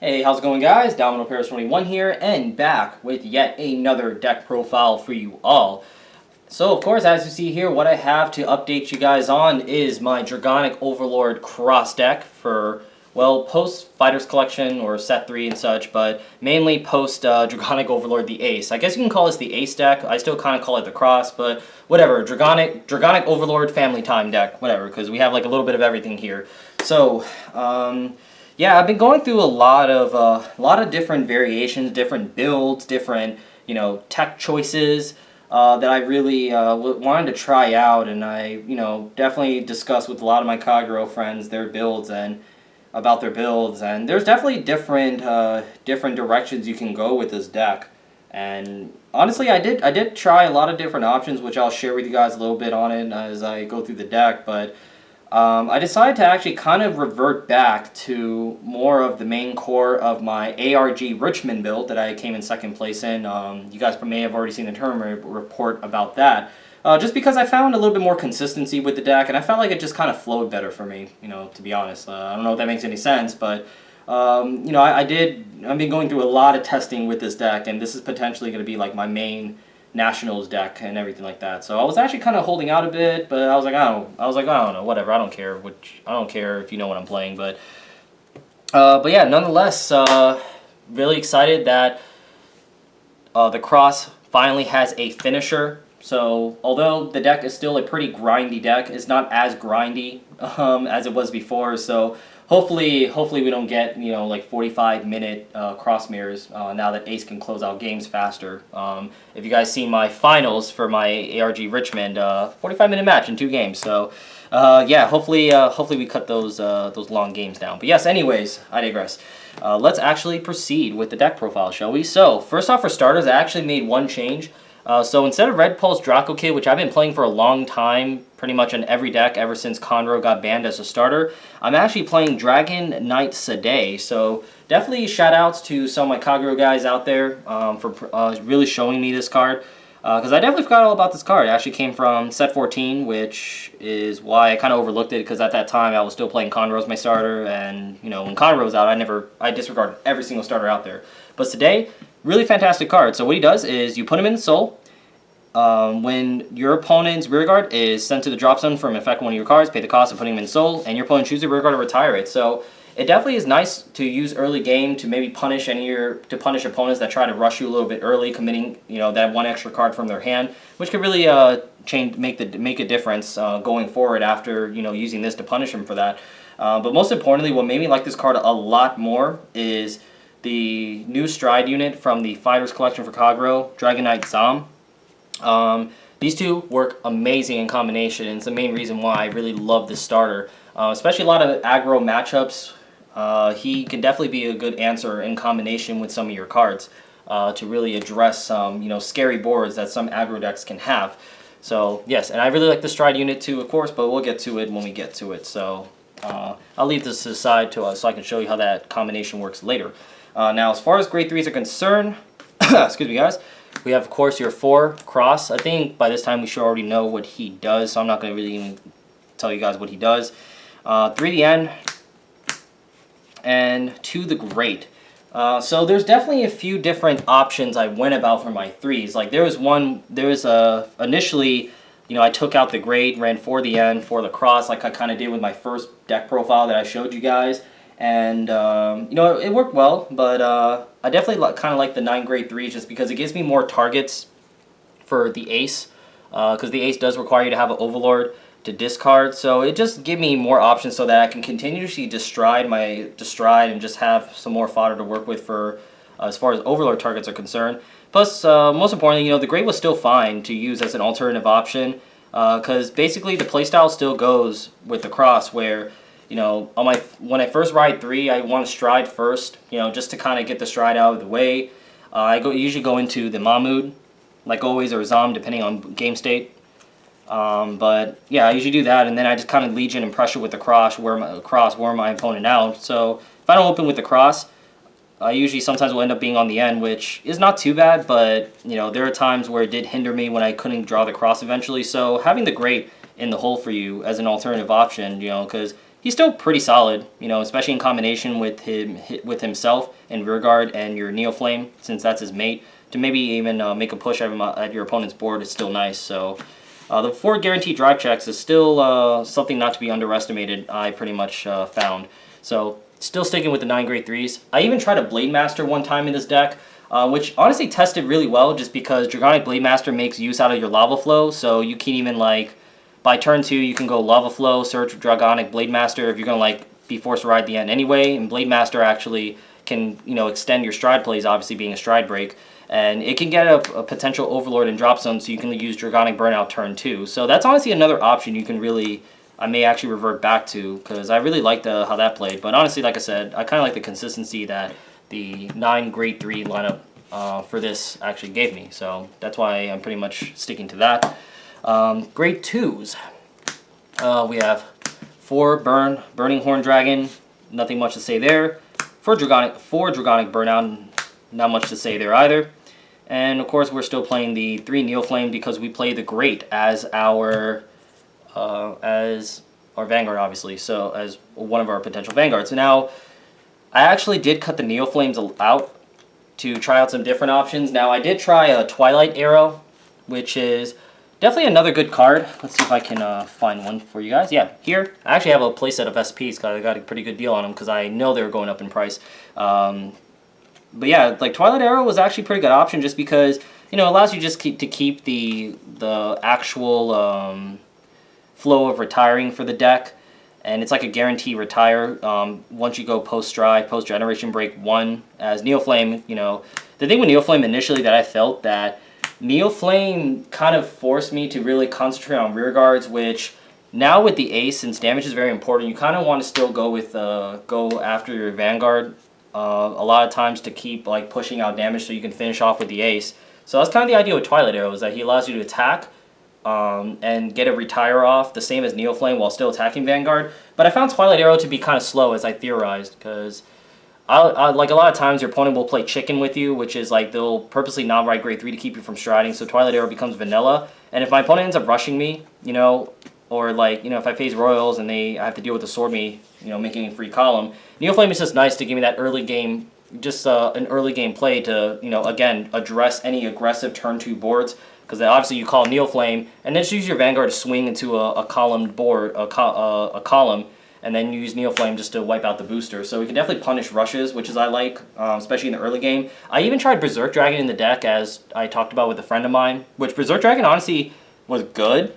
Hey, how's it going, guys? Domino Paris 21 here, and back with yet another deck profile for you all. So, of course, as you see here, what I have to update you guys on is my Dragonic Overlord cross deck for, well, post Fighters Collection or Set 3 and such, but mainly post Dragonic Overlord the Ace. I guess you can call this the Ace deck. I still kind of call it the cross, but whatever. Dragonic Overlord Family Time deck, whatever, because we have like a little bit of everything here. So, yeah, I've been going through a lot of different variations, different builds, different tech choices that I really wanted to try out, and I definitely discussed with a lot of my Kagero friends their builds and about their builds, and there's definitely different directions you can go with this deck. And honestly, I did try a lot of different options, which I'll share with you guys a little bit on it as I go through the deck, but. I decided to actually kind of revert back to more of the main core of my ARG Richmond build that I came in second place in. You guys may have already seen the tournament report about that. Just because I found a little bit more consistency with the deck, and I felt like it just kind of flowed better for me, to be honest. I don't know if that makes any sense, but, I've been going through a lot of testing with this deck, and this is potentially going to be like my main Nationals deck and everything like that. So I was actually kind of holding out a bit, but I was like, I don't know, whatever. I don't care if you know what I'm playing, but yeah, nonetheless, really excited that the cross finally has a finisher. So although the deck is still a pretty grindy deck, it's not as grindy as it was before. So hopefully we don't get like 45-minute cross mirrors now that Ace can close out games faster. If you guys see my finals for my ARG Richmond, 45-minute match in 2 games. So yeah, hopefully we cut those long games down. But yes, anyways, I digress. Let's actually proceed with the deck profile, shall we? So first off, for starters, I actually made one change. So instead of Red Pulse Draco Kid, which I've been playing for a long time, pretty much on every deck ever since Conroe got banned as a starter, I'm actually playing Dragon Knight Sade. So definitely shout outs to some of my Kagero guys out there for really showing me this card. Because I definitely forgot all about this card. It actually came from set 14, which is why I kind of overlooked it, because at that time I was still playing Conroe as my starter, and when Conroe's out, I disregarded every single starter out there. But today, really fantastic card. So what he does is you put him in Soul. When your opponent's rearguard is sent to the drop zone from effect one of your cards, pay the cost of putting him in Soul, and your opponent chooses a rearguard to retire it. So it definitely is nice to use early game to maybe punish opponents that try to rush you a little bit early, committing that one extra card from their hand, which could really make a difference going forward after using this to punish them for that. But most importantly, what made me like this card a lot more is the new Stride unit from the Fighters Collection for Kagero, Dragon Knight Zom. These two work amazing in combination, and it's the main reason why I really love this starter. Especially a lot of aggro matchups, he can definitely be a good answer in combination with some of your cards to really address some scary boards that some aggro decks can have. So yes, and I really like the Stride unit too, of course, but we'll get to it when we get to it. So I'll leave this aside so I can show you how that combination works later. Now, as far as grade 3s are concerned, excuse me, guys, we have, of course, your 4 cross. I think by this time we should already know what he does, so I'm not going to really even tell you guys what he does. 3 the end, and 2 the great. So there's definitely a few different options I went about for my 3s. Like initially, I took out the great, ran 4 the end, 4 the cross, like I kind of did with my first deck profile that I showed you guys. And, it worked well, but I definitely kind of like the 9 grade 3s just because it gives me more targets for the Ace, because the Ace does require you to have an Overlord to discard, so it just gives me more options so that I can continuously destride and just have some more fodder to work with for as far as Overlord targets are concerned. Plus, most importantly, the Great was still fine to use as an alternative option, because basically the playstyle still goes with the Cross where when I first ride 3, I want to stride first, just to kind of get the stride out of the way. I usually go into the Mahmood, like always, or Zom, depending on game state. But yeah, I usually do that, and then I just kind of legion and pressure with the cross, wear my opponent out. So if I don't open with the cross, I usually sometimes will end up being on the end, which is not too bad, but there are times where it did hinder me when I couldn't draw the cross eventually. So having the great in the hole for you as an alternative option, because he's still pretty solid, you know, especially in combination with himself and Rearguard and your Neoflame, since that's his mate. To maybe even make a push at your opponent's board is still nice. So the 4 guaranteed drive checks is still something not to be underestimated, I pretty much found. So still sticking with the 9 grade 3s. I even tried a Blade Master one time in this deck, which honestly tested really well just because Dragonic Blade Master makes use out of your Lava Flow. So you can even, like, by turn 2, you can go Lava Flow, search Dragonic Blade Master if you're going to, like, be forced to ride the end anyway. And Blade Master actually can, you know, extend your stride plays, obviously being a stride break. And it can get a potential Overlord in drop zone, so you can use Dragonic Burnout turn 2. So that's honestly another option you can really, I may actually revert back to, because I really liked how that played. But honestly, like I said, I kind of like the consistency that the 9 grade 3 lineup for this actually gave me. So that's why I'm pretty much sticking to that. Grade 2s. We have 4 Burning Horn Dragon, nothing much to say there. 4 Dragonic Burnout, not much to say there either. And of course we're still playing the 3 Neoflame because we play the Great as our Vanguard, obviously, so as one of our potential Vanguards. Now, I actually did cut the Neoflames out to try out some different options. Now, I did try a Twilight Arrow, which is definitely another good card. Let's see if I can find one for you guys. Yeah, here. I actually have a playset of SPs because I got a pretty good deal on them because I know they were going up in price. But yeah, like Twilight Arrow was actually a pretty good option just because, you know, it allows you just to keep the actual flow of retiring for the deck. And it's like a guarantee retire once you go post-stride, post-generation break 1 as Neoflame. You know, the thing with Neoflame initially that I felt that Neoflame kind of forced me to really concentrate on rear guards, which now with the ace, since damage is very important, you kind of want to still go with go after your Vanguard a lot of times to keep like pushing out damage so you can finish off with the ace. So that's kind of the idea with Twilight Arrow, is that he allows you to attack and get a retire off the same as Neoflame while still attacking Vanguard. But I found Twilight Arrow to be kind of slow, as I theorized, because like a lot of times your opponent will play chicken with you, which is like they'll purposely not ride grade 3 to keep you from striding, so Twilight Arrow becomes vanilla. And if my opponent ends up rushing me, you know, or like, you know, if I face Royals and I have to deal with the Sword Me, you know, making a free column, Neoflame is just nice to give me that early game, just an early game play to, you know, again, address any aggressive turn 2 boards, because obviously you call Neoflame, and then just use your Vanguard to swing into a columned board, a column, and then use Neoflame just to wipe out the booster. So we can definitely punish rushes, which is I like, especially in the early game. I even tried Berserk Dragon in the deck, as I talked about with a friend of mine, which Berserk Dragon honestly was good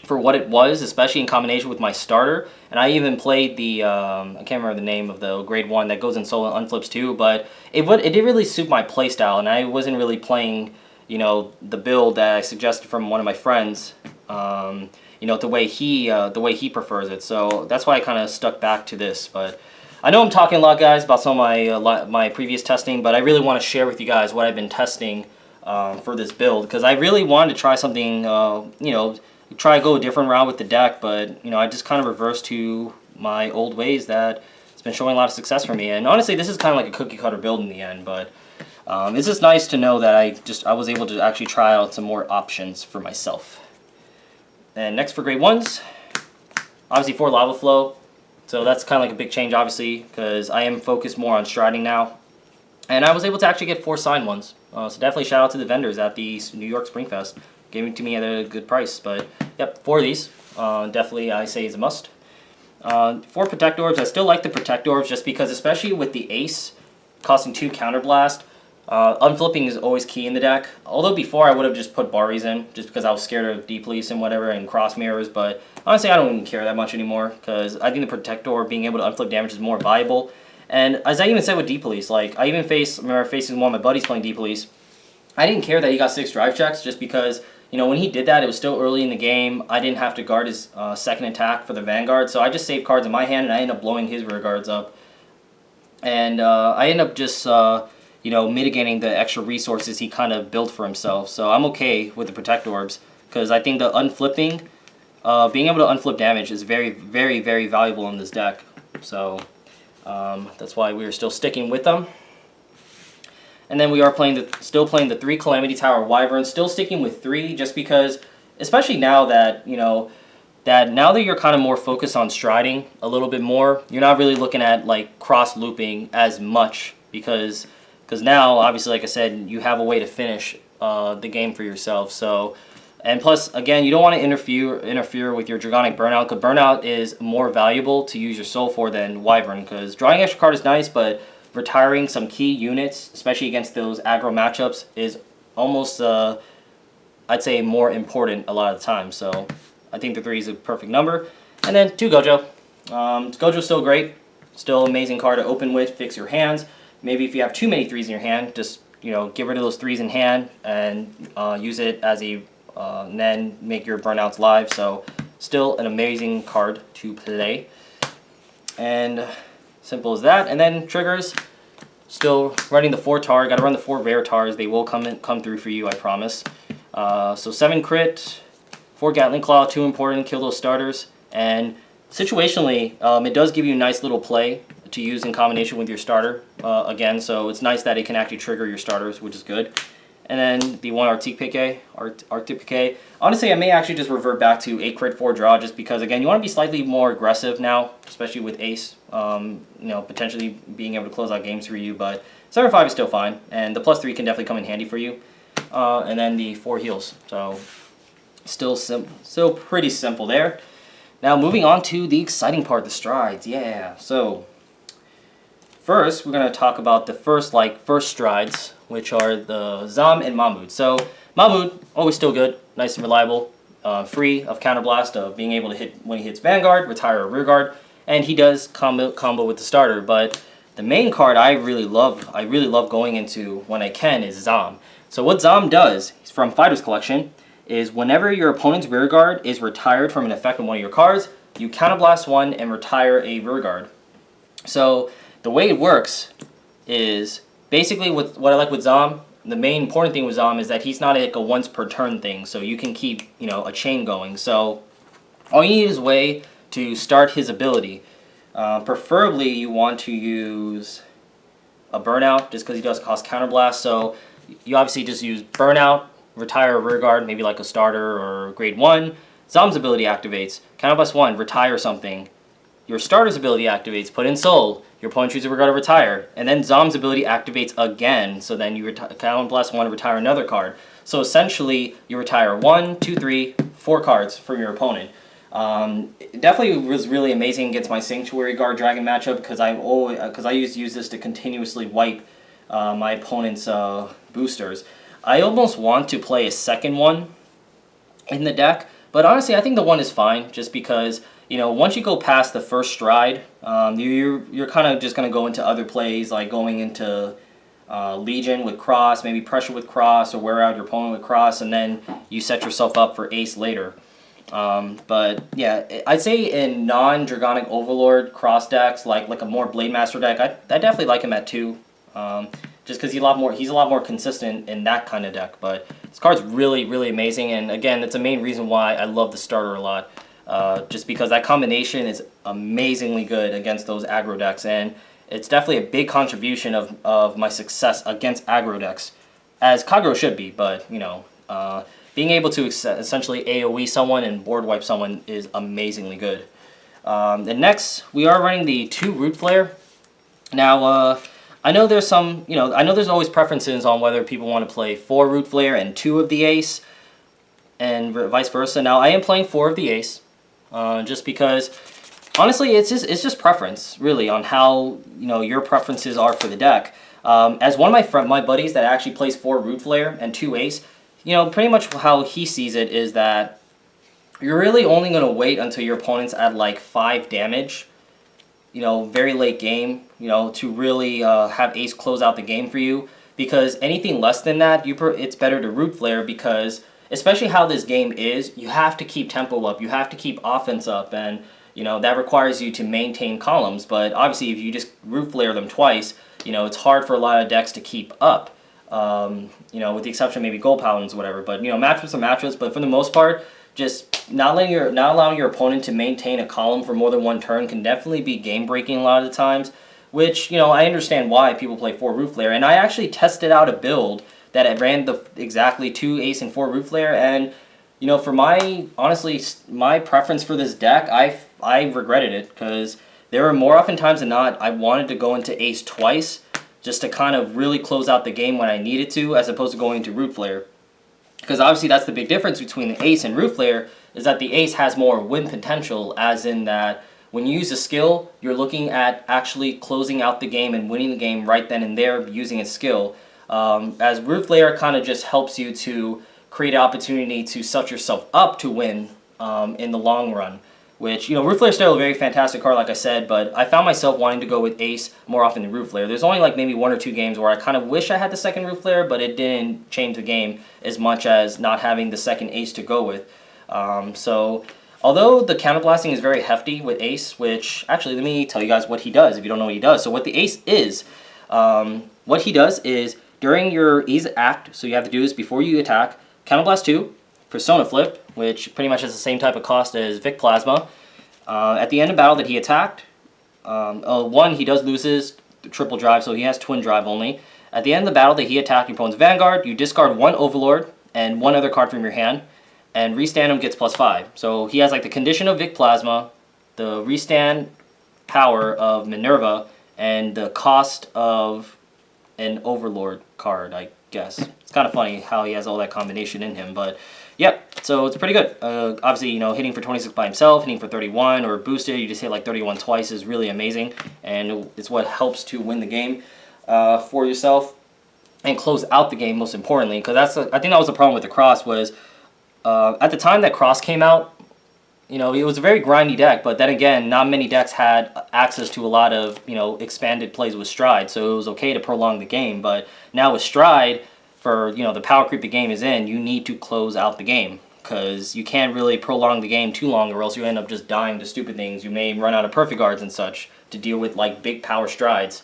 for what it was, especially in combination with my starter. And I even played the, I can't remember the name of the grade 1 that goes in solo and unflips too, but it did really suit my playstyle, and I wasn't really playing, you know, the build that I suggested from one of my friends, you know, the way he prefers it. So that's why I kind of stuck back to this. But I know I'm talking a lot, guys, about some of my previous testing, but I really want to share with you guys what I've been testing for this build, because I really wanted to try something, you know, go a different route with the deck, but, you know, I just kind of reversed to my old ways that it's been showing a lot of success for me. And honestly, this is kind of like a cookie cutter build in the end, but it's just nice to know that I was able to actually try out some more options for myself. And next for grade 1s, obviously 4 Lava Flow. So that's kind of like a big change, obviously, because I am focused more on striding now. And I was able to actually get 4 signed ones. So definitely shout out to the vendors at the New York Spring Fest. Gave it to me at a good price. But yep, 4 of these. Definitely I say is a must. 4 Protect Orbs. I still like the Protect Orbs just because, especially with the Ace costing 2 Counterblast, unflipping is always key in the deck. Although before I would have just put Baris in, just because I was scared of Deep Police and whatever, and Cross Mirrors, but honestly I don't even care that much anymore, because I think the Protector being able to unflip damage is more viable. And as I even said with Deep Police, like I even remember facing one of my buddies playing Deep Police, I didn't care that he got 6 drive checks, just because, you know, when he did that, it was still early in the game. I didn't have to guard his second attack for the Vanguard, so I just saved cards in my hand, and I ended up blowing his rear guards up. And I ended up just, you know, mitigating the extra resources he kind of built for himself. So I'm okay with the Protect Orbs, because I think the unflipping, being able to unflip damage is very, very, very valuable in this deck. So that's why we are still sticking with them. And then we are still playing the 3 Calamity Tower Wyverns, still sticking with 3, just because, especially now that, you know, that now that you're kind of more focused on striding a little bit more, you're not really looking at like cross looping as much because now obviously, like I said, you have a way to finish the game for yourself. So, and plus again, you don't want to interfere with your Dragonic Burnout, because Burnout is more valuable to use your soul for than Wyvern, because drawing extra card is nice, but retiring some key units, especially against those aggro matchups, is almost I'd say more important a lot of the time. So I think the 3 is a perfect number. And then 2 Gojo. Gojo's still great. Still amazing card to open with, fix your hands. Maybe if you have too many 3s in your hand, just get rid of those 3s in hand and use it as a then make your burnouts live. So still an amazing card to play. And simple as that. And then triggers. Still running the 4 tar. Got to run the 4 rare tars. They will come through for you, I promise. So 7 crit, 4 Gatling Claw, 2 important, kill those starters. And situationally, it does give you a nice little play to use in combination with your starter again. So it's nice that it can actually trigger your starters, which is good. And then the 1 Arctic Piquet. Honestly, I may actually just revert back to 8 crit 4 draw, just because again you want to be slightly more aggressive now, especially with Ace. Potentially being able to close out games for you. But 7/5 is still fine, and the +3 can definitely come in handy for you. And then the 4 heals. So still pretty simple there. Now moving on to the exciting part, the strides. Yeah. So first we're gonna talk about the first strides, which are the Zam and Mahmoud. So Mahmoud, always still good, nice and reliable, free of counterblast, of being able to hit when he hits Vanguard, retire a rear guard, and he does combo with the starter. But the main card I really love going into when I can is Zam. So what Zam does, from Fighter's Collection, is whenever your opponent's rear guard is retired from an effect on one of your cards, you counterblast 1 and retire a rear guard. So the way it works is basically what I like with Zam. The main important thing with Zam is that he's not like a once per turn thing, so you can keep a chain going. So all you need is a way to start his ability. Preferably you want to use a Burnout, just because he does cost counterblast. So you obviously just use Burnout, retire a rear guard, maybe like a starter or grade 1. Zam's ability activates. Counterblast 1, retire something. Your starter's ability activates, put in Soul. Your opponent chooses a rear guard to retire. And then Zam's ability activates again, so then you counterblast 1 to retire another card. So essentially, you retire 1, 2, 3, 4 cards from your opponent. It definitely was really amazing against my Sanctuary Guard Dragon matchup, because I used to use this to continuously wipe my opponent's boosters. I almost want to play a second one in the deck, but honestly I think the 1 is fine, just because once you go past the first stride, you're kind of just going to go into other plays, like going into Legion with Cross, maybe Pressure with Cross, or wear out your opponent with Cross, and then you set yourself up for Ace later. But yeah, I'd say in non-Dragonic Overlord cross decks, like a more Blade Master deck, I definitely like him at 2. Just because he's a lot more consistent in that kind of deck. But this card's really, really amazing, and again, it's a main reason why I love the starter a lot. Just because that combination is amazingly good against those aggro decks, and it's definitely a big contribution of my success against aggro decks, as Kagero should be. But being able to essentially AoE someone and board wipe someone is amazingly good. And next, we are running the 2 Root Flare. Now, I know there's always preferences on whether people want to play 4 Root Flare and 2 of the Ace, and vice versa. Now, I am playing 4 of the Ace, just because, honestly, it's just preference, really, on how your preferences are for the deck. As one of my buddies that actually plays 4 Root Flare and 2 Ace, pretty much how he sees it is that you're really only going to wait until your opponent's at like 5 damage, very late game, to really have Ace close out the game for you. Because anything less than that, it's better to Root Flare, because especially how this game is, you have to keep tempo up, you have to keep offense up, and that requires you to maintain columns. But obviously if you just Root Flare them twice, it's hard for a lot of decks to keep up. With the exception of maybe Gold Paladins or whatever. But matchups are matchups. But for the most part, just not allowing your opponent to maintain a column for more than 1 turn can definitely be game breaking a lot of the times. Which I understand why people play 4 Root Flare, and I actually tested out a build that ran exactly 2 Ace and 4 Root Flare, and you know, for honestly, my preference for this deck, I regretted it because there were more often times than not I wanted to go into Ace twice just to kind of really close out the game when I needed to, as opposed to going into Root Flare. Because obviously that's the big difference between the Ace and Root Flare, is that the Ace has more win potential, as in that when you use a skill, you're looking at actually closing out the game and winning the game right then and there using a skill. As Root Flare kind of just helps you to create an opportunity to set yourself up to win in the long run. Which, you know, Root Flare is still a very fantastic card, like I said, but I found myself wanting to go with Ace more often than Root Flare. There's only like maybe 1 or 2 games where I kind of wish I had the second Root Flare, but it didn't change the game as much as not having the second Ace to go with. So, although the counterblasting is very hefty with Ace, which, actually, let me tell you guys what he does if you don't know what he does. So what the Ace is, what he does is, during your Ace act, so you have to do this before you attack, Counterblast 2, Persona Flip, which pretty much has the same type of cost as Vic Plasma. At the end of battle that he attacked, 1, he does loses triple drive, so he has twin drive only. At the end of the battle that he attacked your opponent's Vanguard, you discard 1 Overlord and 1 other card from your hand, and restand him gets +5. So he has like the condition of Vic Plasma, the restand power of Minerva, and the cost of an Overlord card, I guess. It's kind of funny how he has all that combination in him, but yep, so it's pretty good. Obviously, you know, hitting for 26 by himself, hitting for 31, or boosted, you just hit like 31 twice is really amazing, and it's what helps to win the game for yourself and close out the game, most importantly, because I think that was the problem with the Cross was at the time that Cross came out, you know, it was a very grindy deck, but then again, not many decks had access to a lot of, you know, expanded plays with Stride, so it was okay to prolong the game, but now with Stride, for, you know, the power creep the game is in, you need to close out the game, because you can't really prolong the game too long, or else you end up just dying to stupid things. You may run out of perfect guards and such to deal with, like, big power Strides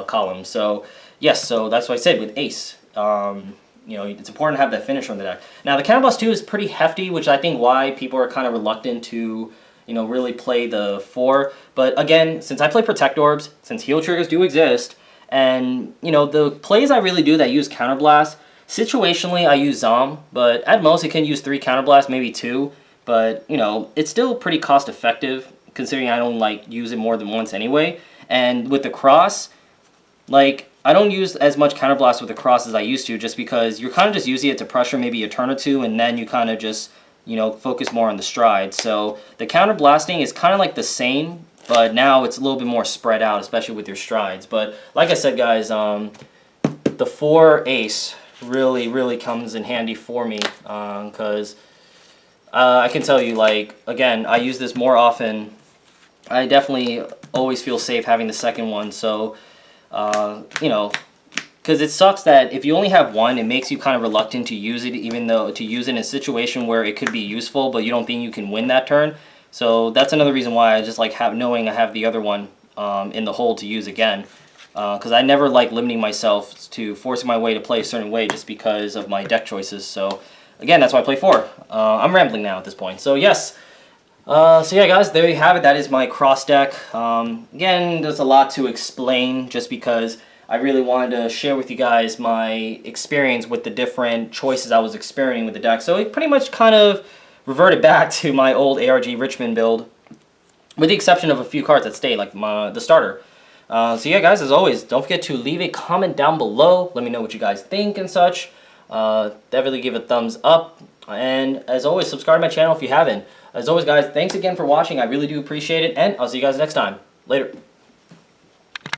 columns. So, yes, so that's what I said with Ace. You know, it's important to have that finisher on the deck. Now, the Counterblast 2 is pretty hefty, which I think why people are kind of reluctant to, you know, really play the 4. But again, since I play Protect Orbs, since heal triggers do exist, and, you know, the plays I really do that use Counterblast, situationally I use Zom, but at most it can use 3 Counterblast, maybe 2. But, you know, it's still pretty cost effective, considering I don't, like, use it more than once anyway. And with the Cross, like, I don't use as much Counterblast with the Cross as I used to, just because you're kind of just using it to pressure maybe a turn or two, and then you kind of just, you know, focus more on the Stride. So the Counterblasting is kind of like the same, but now it's a little bit more spread out, especially with your Strides. But like I said, guys, the 4 Ace really comes in handy for me, because I can tell you, like, again, I use this more often. I definitely always feel safe having the second one, so you know, because it sucks that if you only have one, it makes you kind of reluctant to use it, even though to use it in a situation where it could be useful, but you don't think you can win that turn. So that's another reason why I just like knowing I have the other one in the hole to use again, because I never like limiting myself to forcing my way to play a certain way just because of my deck choices. So again, that's why I play 4. I'm rambling now at this point. So yes. So yeah, guys, there you have it. That is my Cross deck. Again, there's a lot to explain just because I really wanted to share with you guys my experience with the different choices I was experimenting with the deck. So it pretty much kind of reverted back to my old ARG Richmond build, with the exception of a few cards that stayed, like the starter. So yeah, guys, as always, don't forget to leave a comment down below. Let me know what you guys think and such. Definitely give a thumbs up. And as always, subscribe to my channel if you haven't. As always, guys, thanks again for watching. I really do appreciate it, and I'll see you guys next time. Later.